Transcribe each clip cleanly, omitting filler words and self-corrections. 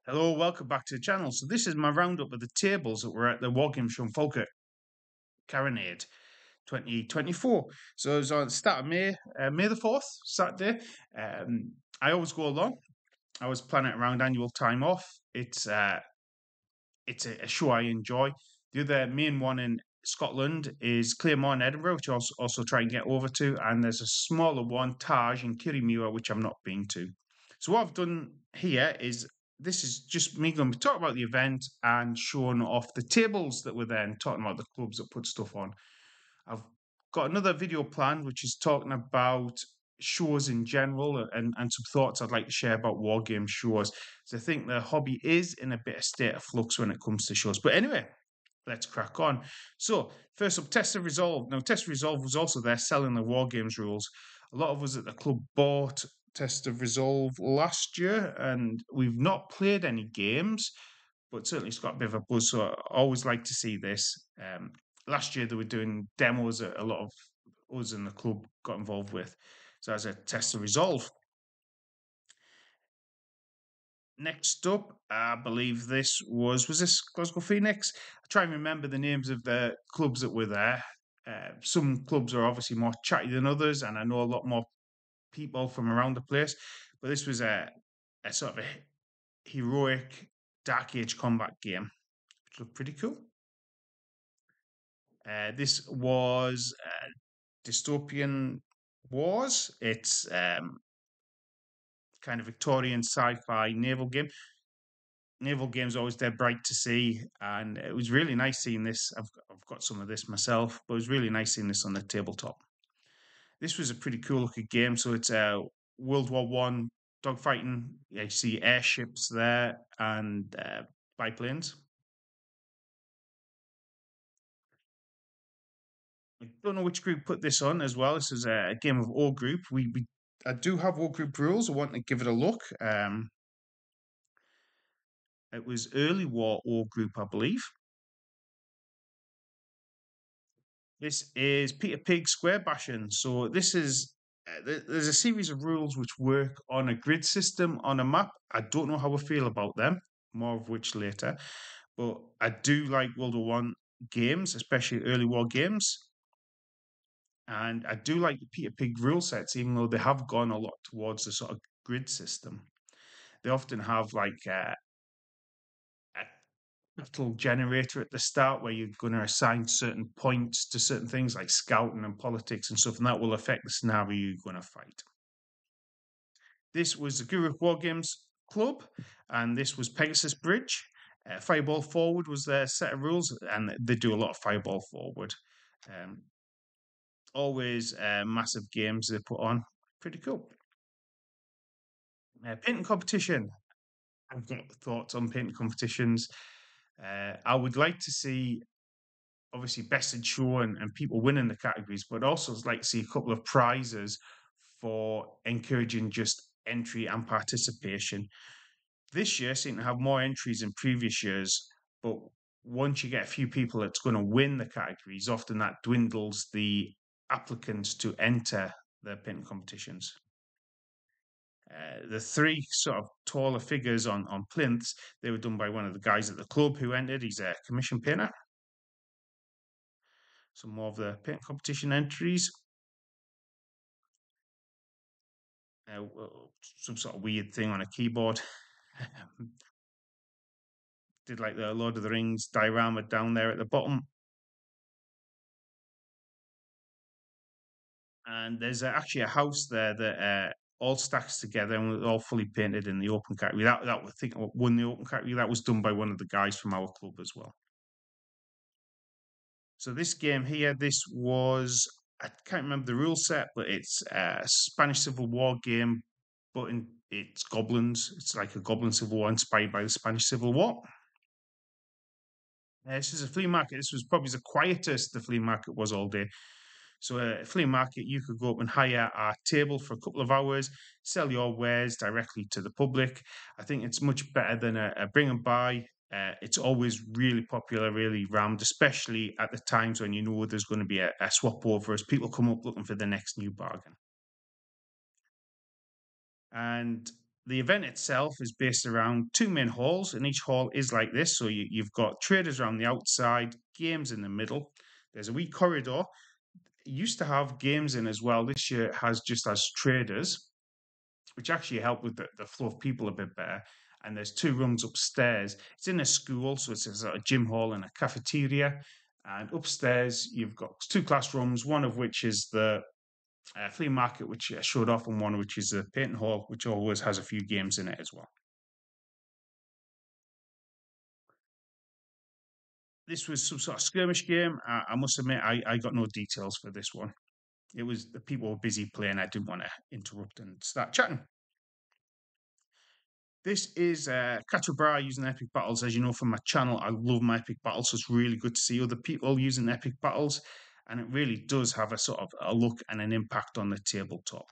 Hello, welcome back to the channel. So this is my roundup of the tables that were at the War Games from Falkirk, Carronade 2024. So it was on the start of May, May the 4th, Saturday. I always go along. I was planning it around annual time off. It's a show I enjoy. The other main one in Scotland is Claremont in Edinburgh, which I also try and get over to. And there's a smaller one, Taj in Kirriemuir, which I'm not been to. So what I've done here is this is just me going to talk about the event and showing off the tables that were there and talking about the clubs that put stuff on. I've got another video planned which is talking about shows in general and some thoughts I'd like to share about war game shows. So I think the hobby is in a bit of state of flux when it comes to shows. But anyway, let's crack on. So first up, Test of Resolve. Now, Test of Resolve was also there selling the war games rules. A lot of us at the club bought Test of Resolve last year, and we've not played any games, but certainly it's got a bit of a buzz. So I always like to see this. Last year they were doing demos that a lot of us in the club got involved with. So as a Test of Resolve. Next up, I believe was this Glasgow Phoenix? I try and remember the names of the clubs that were there. Some clubs are obviously more chatty than others, and I know a lot more people from around the place. But this was a sort of a heroic Dark Age combat game, which looked pretty cool. This was Dystopian Wars. It's kind of Victorian sci-fi naval game. Naval games always dead bright to see, and it was really nice seeing this. I've got some of this myself, but it was really nice seeing this on the tabletop. This was a pretty cool looking game. So it's World War One dogfighting. You see airships there and biplanes. I don't know which group put this on as well. This is a game of all group. I do have all group rules. I want to give it a look. It was early war all group, I believe. This is Peter Pig square bashing. So this is there's a series of rules which work on a grid system on a map. I don't know how I feel about them. More of which later. But I do like World War One games, especially early war games. And I do like the Peter Pig rule sets, even though they have gone a lot towards the sort of grid system. They often have like a little generator at the start where you're going to assign certain points to certain things like scouting and politics and stuff, and that will affect the scenario you're going to fight. This was the Guru War Games Club, and this was Pegasus Bridge. Fireball Forward was their set of rules, and they do a lot of Fireball Forward. Um, Always massive games they put on. Pretty cool. Painting competition. I've got thoughts on painting competitions. I would like to see obviously best in show and people winning the categories, but also like to see a couple of prizes for encouraging just entry and participation. This year seem to have more entries than previous years, but once you get a few people that's going to win the categories, often that dwindles the applicants to enter the painting competitions. The three sort of taller figures on plinths, they were done by one of the guys at the club who entered. He's a commission painter. Some more of the paint competition entries. Uh, some sort of weird thing on a keyboard. Did like the Lord of the Rings diorama down there at the bottom. And there's actually a house there that all stacks together and was all fully painted in the open category. That I think won the open category. That was done by one of the guys from our club as well. So this game here, this was I can't remember the rule set, but it's a Spanish Civil War game, but it's goblins. It's like a Goblin Civil War inspired by the Spanish Civil War. This is a flea market. This was probably the quietest the flea market was all day. So a flea market, you could go up and hire a table for a couple of hours, sell your wares directly to the public. I think it's much better than a bring and buy. It's always really popular, really rammed, especially at the times when you know there's going to be a swap over as people come up looking for the next new bargain. And The event itself is based around two main halls, and each hall is like this. So you've got traders around the outside, games in the middle. There's a wee corridor. It used to have games in as well. This year it has just as traders, which actually help with the flow of people a bit better. And there's two rooms upstairs. It's in a school, so it's a sort of gym hall and a cafeteria. And upstairs, you've got two classrooms, one of which is the flea market, which I showed off, and one which is the painting hall, which always has a few games in it as well. This was some sort of skirmish game. I must admit, I got no details for this one. It was the people were busy playing. I didn't want to interrupt and start chatting. This is Bra using epic battles. As you know from my channel, I love my epic battles, so it's really good to see other people using epic battles, and it really does have a sort of a look and an impact on the tabletop.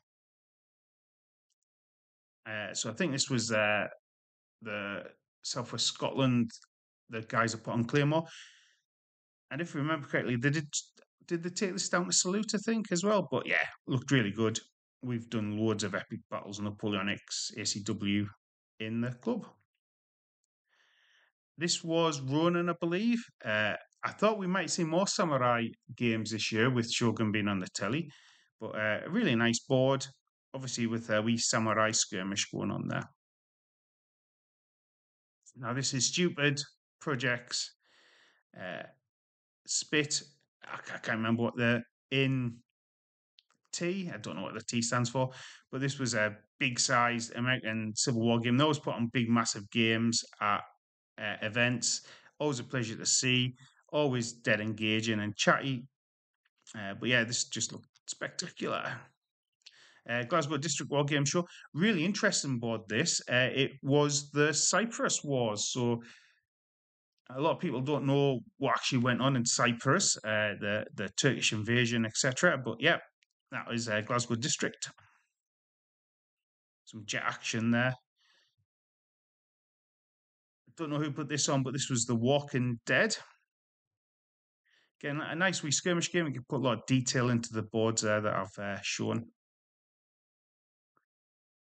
So I think this was the Southwest Scotland, the guys that put on Claymore, and if we remember correctly, did they take this down to Salute, I think, as well? But yeah, looked really good. We've done loads of epic battles, Napoleonics, ACW in the club. This was Ronin, I believe. I thought we might see more samurai games this year with Shogun being on the telly, but a really nice board, obviously with a wee samurai skirmish going on there. Now this is Stupid Projects Spit. I can't remember what the in T. I don't know what the T stands for, but this was a big-sized American Civil War game. They always put on big, massive games at events. Always a pleasure to see. Always dead engaging and chatty. But yeah, this just looked spectacular. Glasgow District War Game Show. Really interesting board this. It was the Cyprus Wars. So a lot of people don't know what actually went on in Cyprus, the Turkish invasion, etc. But yeah, that was Glasgow District. Some jet action there. Don't know who put this on, but this was The Walking Dead. Again, a nice wee skirmish game. We can put a lot of detail into the boards there that I've shown.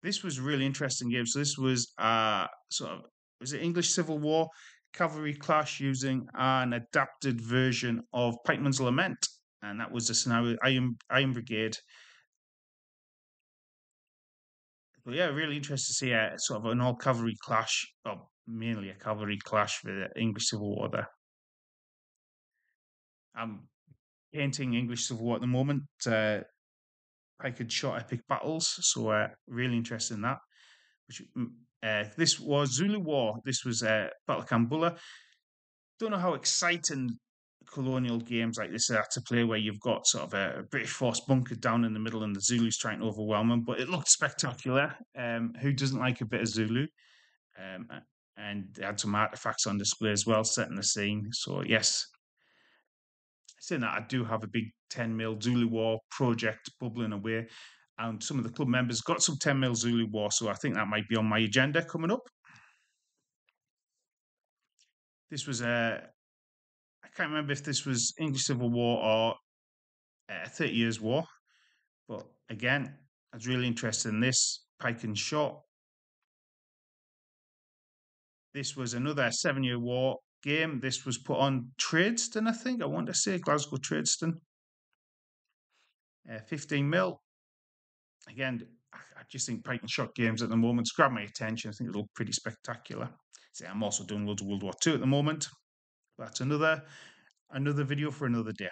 This was a really interesting game. So this was sort of, was it English Civil War cavalry clash using an adapted version of Pikeman's Lament, and that was the scenario Iron Brigade. But yeah, really interested to see a sort of an all cavalry clash, or mainly a cavalry clash for the English Civil War there. I'm painting English Civil War at the moment. I could shot epic battles, so really interested in that. This was Zulu War. This was Battle of Kambula. Don't know how exciting colonial games like this are to play, where you've got sort of a British force bunkered down in the middle and the Zulus trying to overwhelm them. But it looked spectacular. Who doesn't like a bit of Zulu? And they had some artifacts on display as well, setting the scene. So yes, saying that, I do have a big 10mm Zulu War project bubbling away, and some of the club members got some 10mm Zulu War, so I think that might be on my agenda coming up. This was I can't remember if this was English Civil War or 30 Years War, but again, I was really interested in this pike and shot. This was another 7-year war game. This was put on Tradeston, I think. I want to say Glasgow Tradeston. 15mm. Again, I just think pike and shot games at the moment grab my attention. I think they look pretty spectacular. See, I'm also doing loads of World War II at the moment. That's another video for another day.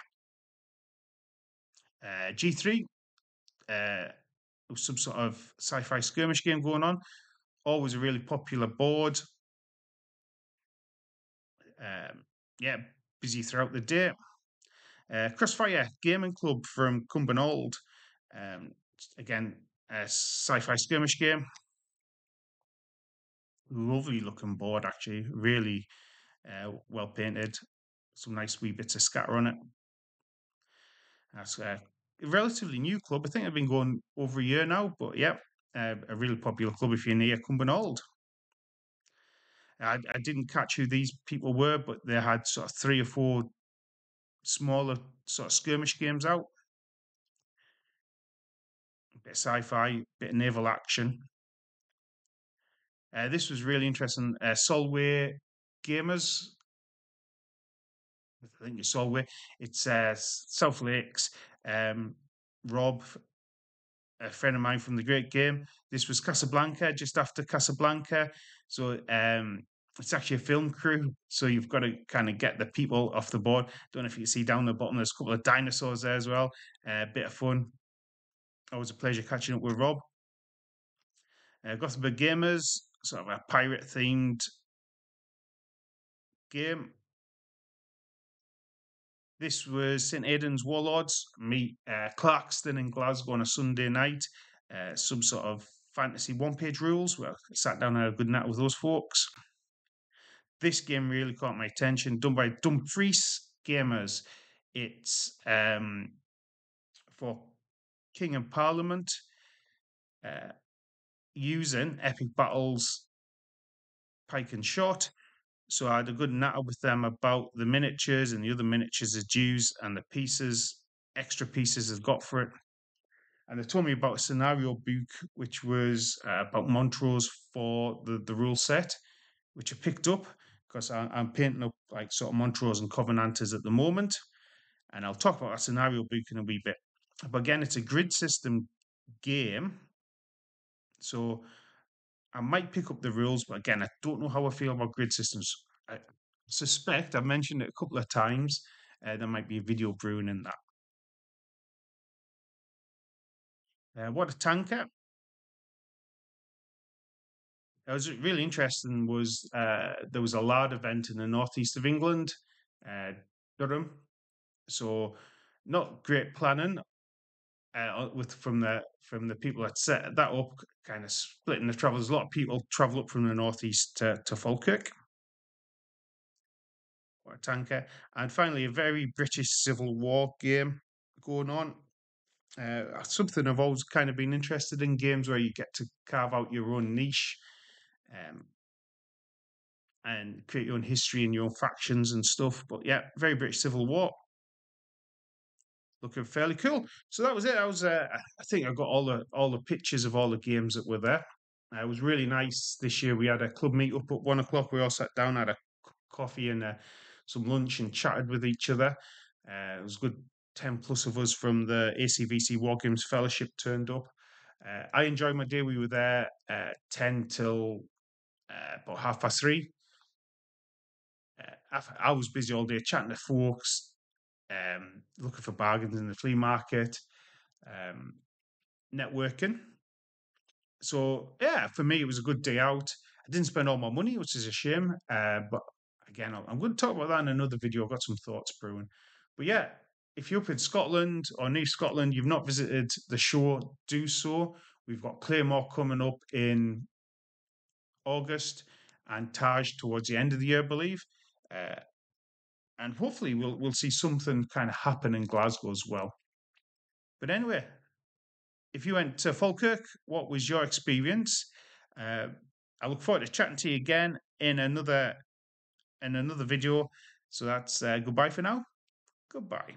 G3, some sort of sci-fi skirmish game going on. Always a really popular board. Yeah, busy throughout the day. Crossfire Gaming Club from Cumbernauld. Again, a sci-fi skirmish game. Lovely looking board, actually. Really well painted. Some nice wee bits of scatter on it. That's a relatively new club. I think they've been going over a year now, but yeah, a really popular club if you're near Cumbernauld. I didn't catch who these people were, but they had sort of 3 or 4 smaller sort of skirmish games out. A bit of sci-fi, bit of naval action. This was really interesting. Solway Gamers, I think it's Solway. It's South Lakes. Um, Rob, a friend of mine from the Great Game. This was Casablanca, just after Casablanca. So it's actually a film crew. So you've got to kind of get the people off the board. Don't know if you can see down the bottom, there's a couple of dinosaurs there as well. A bit of fun. Always a pleasure catching up with Rob. Gothenburg Gamers, sort of a pirate themed game. This was St Aidan's Warlords meet Clarkston in Glasgow on a Sunday night. Some sort of fantasy one-page rules. Well, I sat down and had a good night with those folks. This game really caught my attention. Done by Dumfries Gamers. It's for King and Parliament, using Epic Battles Pike and Shot. So I had a good natter with them about the miniatures and the other miniatures as dues and the pieces, extra pieces has got for it. And they told me about a scenario book, which was about Montrose for the rule set, which I picked up because I'm painting up like sort of Montrose and Covenanters at the moment. And I'll talk about that scenario book in a wee bit. But again, it's a grid system game. So I might pick up the rules, but again, I don't know how I feel about grid systems. I suspect I've mentioned it a couple of times. There might be a video brewing in that. What a tanker! It was really interesting. Was there was a large event in the northeast of England, Durham. So not great planning with from the people that set that up, kind of splitting the travel. There's a lot of people travel up from the northeast to Falkirk. What a tanker! And finally, a very British Civil War game going on. Something I've always kind of been interested in, games where you get to carve out your own niche. And create your own history and your own factions and stuff. But yeah, very British Civil War. Looking fairly cool. So that was it. I think I got all the pictures of all the games that were there. It was really nice this year. We had a club meet up at 1 o'clock. We all sat down, had a coffee and some lunch, and chatted with each other. It was good. 10 plus of us from the ACVC War Games Fellowship turned up. I enjoyed my day. We were there 10 till about 3:30. I was busy all day chatting to folks, looking for bargains in the flea market, um, networking. So yeah, for me it was a good day out. I didn't spend all my money, which is a shame. But again, I'm going to talk about that in another video. I've got some thoughts brewing. But yeah, if you're up in Scotland or near Scotland, you've not visited the show, do so. We've got Claymore coming up in August and Taj towards the end of the year, I believe. Uh, and hopefully we'll see something kind of happen in Glasgow as well. But anyway, if you went to Falkirk, what was your experience? I look forward to chatting to you again in another video. So that's goodbye for now. Goodbye.